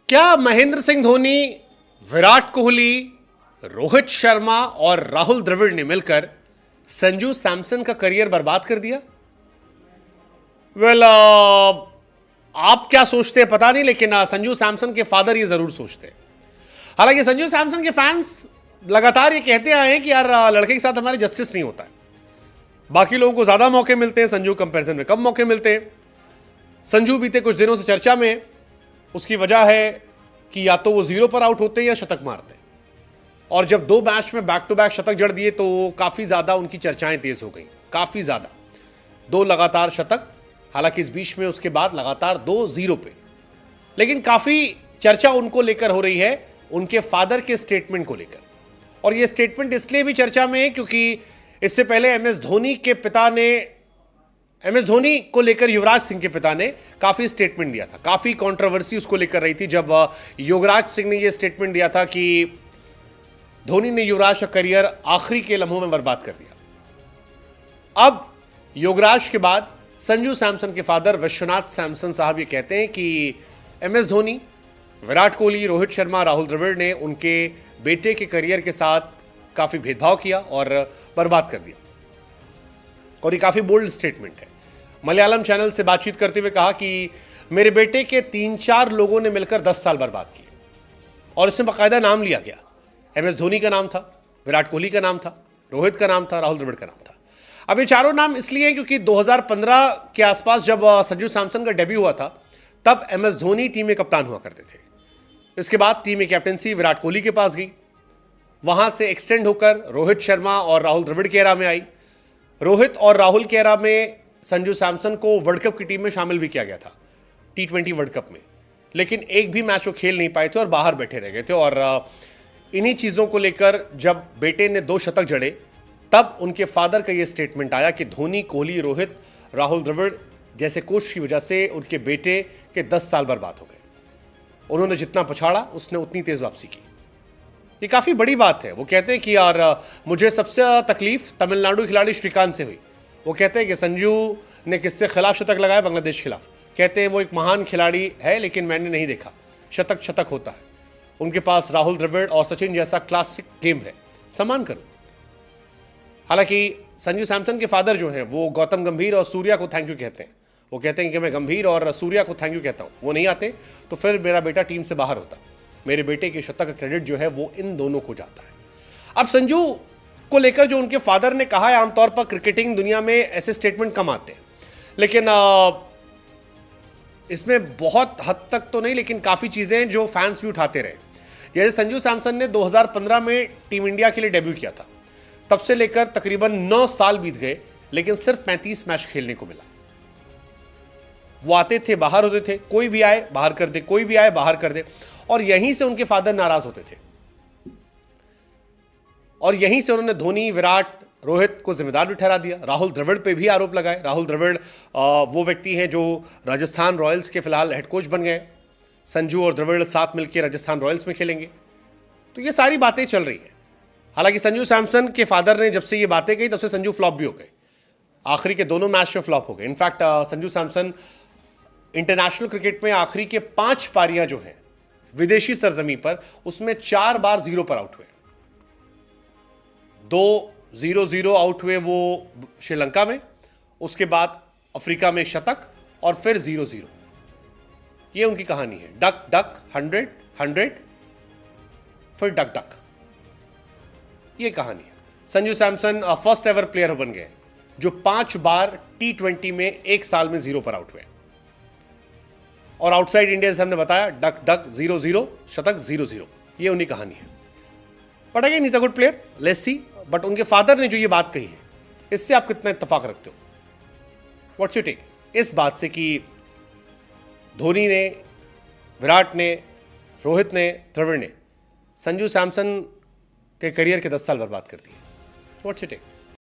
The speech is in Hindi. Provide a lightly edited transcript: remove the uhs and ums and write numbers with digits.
क्या महेंद्र सिंह धोनी, विराट कोहली, रोहित शर्मा और राहुल द्रविड़ ने मिलकर संजू सैमसन का करियर बर्बाद कर दिया? वेल, आप क्या सोचते हैं पता नहीं, लेकिन संजू सैमसन के फादर ये जरूर सोचते हैं। हालांकि संजू सैमसन के फैंस लगातार ये कहते आए हैं कि यार लड़के के साथ हमारे जस्टिस नहीं होता है, बाकी लोगों को ज्यादा मौके मिलते हैं, संजू कंपैरिजन में कम मौके मिलते हैं। संजू बीते कुछ दिनों से चर्चा में है। उसकी वजह है कि या तो वो जीरो पर आउट होते हैं या शतक मारते हैं, और जब दो मैच में बैक टू बैक शतक जड़ दिए तो काफी ज्यादा उनकी चर्चाएं तेज हो गई, काफी ज्यादा। दो लगातार शतक, हालांकि इस बीच में उसके बाद लगातार 2-0 पे, लेकिन काफी चर्चा उनको लेकर हो रही है, उनके फादर के स्टेटमेंट को लेकर। और यह स्टेटमेंट इसलिए भी चर्चा में है क्योंकि इससे पहले एमएस धोनी को लेकर युवराज सिंह के पिता ने काफी स्टेटमेंट दिया था। काफी कंट्रोवर्सी उसको लेकर रही थी जब युवराज सिंह ने यह स्टेटमेंट दिया था कि धोनी ने युवराज का करियर आखिरी के लम्हों में बर्बाद कर दिया। अब युवराज के बाद संजू सैमसन के फादर विश्वनाथ सैमसन साहब ये कहते हैं कि एमएस धोनी, विराट कोहली, रोहित शर्मा, राहुल द्रविड़ ने उनके बेटे के करियर के साथ काफी भेदभाव किया और बर्बाद कर दिया। और ये काफी बोल्ड स्टेटमेंट है। मलयालम चैनल से बातचीत करते हुए कहा कि मेरे बेटे के 3-4 लोगों ने मिलकर 10 साल बर्बाद किए, और इसमें बाकायदा नाम लिया गया। एमएस धोनी का नाम था, विराट कोहली का नाम था, रोहित का नाम था, राहुल द्रविड़ का नाम था। अब ये चारों नाम इसलिए क्योंकि 2015 के आसपास जब संजू सैमसन का डेब्यू हुआ था, तब एमएस धोनी टीम में कप्तान हुआ करते थे। इसके बाद टीम में कैप्टेंसी विराट कोहली के पास गई, वहां से एक्सटेंड होकर रोहित शर्मा और राहुल द्रविड़ के एरा में आई। रोहित और राहुल के एरा में संजू सैमसन को वर्ल्ड कप की टीम में शामिल भी किया गया था, T20 वर्ल्ड कप में, लेकिन एक भी मैच वो खेल नहीं पाए थे और बाहर बैठे रह गए थे। और इन्हीं चीज़ों को लेकर जब बेटे ने 2 शतक जड़े, तब उनके फादर का ये स्टेटमेंट आया कि धोनी, कोहली, रोहित, राहुल द्रविड़ जैसे कोच की वजह से उनके बेटे के 10 साल बर्बाद हो गए। उन्होंने जितना पछाड़ा उसने उतनी तेज वापसी की। ये काफ़ी बड़ी बात है। वो कहते हैं कि यार मुझे सबसे तकलीफ तमिलनाडु खिलाड़ी श्रीकांत से हुई। वो कहते हैं कि संजू ने किससे खिलाफ शतक लगाया, बांग्लादेश खिलाफ। कहते हैं वो एक महान खिलाड़ी है, लेकिन मैंने नहीं देखा शतक शतक होता है। उनके पास राहुल द्रविड़ और सचिन जैसा क्लासिक गेम है, सम्मान करो। हालांकि संजू सैमसन के फादर जो हैं वो गौतम गंभीर और सूर्या को थैंक यू कहते हैं। वो कहते हैं कि मैं गंभीर और सूर्या को थैंक यू कहता हूँ, वो नहीं आते तो फिर मेरा बेटा टीम से बाहर होता। मेरे बेटे के शतक का क्रेडिट जो है वो इन दोनों को जाता है। अब संजू को लेकर जो उनके फादर ने कहा है, आमतौर पर क्रिकेटिंग दुनिया में ऐसे स्टेटमेंट कम आते हैं, लेकिन इसमें बहुत हद तक तो नहीं, लेकिन काफ़ी चीज़ें जो फैंस भी उठाते रहे। जैसे संजू सैमसन ने 2015 में टीम इंडिया के लिए डेब्यू किया था, तब से लेकर तकरीबन 9 साल बीत गए, लेकिन सिर्फ 35 मैच खेलने को मिला। वो आते थे, बाहर होते थे, कोई भी आए बाहर कर दे, कोई भी आए बाहर कर दे, और यहीं से उनके फादर नाराज होते थे। और यहीं से उन्होंने धोनी, विराट, रोहित को जिम्मेदार भी ठहरा दिया। राहुल द्रविड़ पे भी आरोप लगाए। राहुल द्रविड़ वो व्यक्ति हैं जो राजस्थान रॉयल्स के फिलहाल हेड कोच बन गए। संजू और द्रविड़ साथ मिलकर राजस्थान रॉयल्स में खेलेंगे। तो ये सारी बातें चल रही हैं। हालांकि संजू सैमसन के फादर ने जब से ये बातें कही, तब से संजू फ्लॉप भी हो गए। आखिरी के दोनों मैच में फ्लॉप हो गए। In fact Sanju Samson international cricket में आखिरी के 5 पारियां जो हैं विदेशी सरजमी पर, उसमें 4 बार 0 पर आउट हुए। 2 0-0 आउट हुए वो श्रीलंका में, उसके बाद अफ्रीका में शतक, और फिर 0-0। ये उनकी कहानी है। डक डक 100, फिर डक डक, ये कहानी है। Sanju Samson first ever player बन गए जो 5 बार T20 में एक साल में 0 पर आउट हुए। और आउटसाइड इंडिया से हमने बताया, डक डक 0-0, शतक 0-0, ये उन्हीं कहानी है। But again is a good player, let's see. But उनके फादर ने जो ये बात कही है, इससे आप कितना इत्तेफाक रखते हो? व्हाट्स योर टेक इस बात से कि धोनी ने, विराट ने, रोहित ने, द्रविड़ ने संजू सैमसन के करियर के 10 साल बर्बाद कर दिए? What's your take?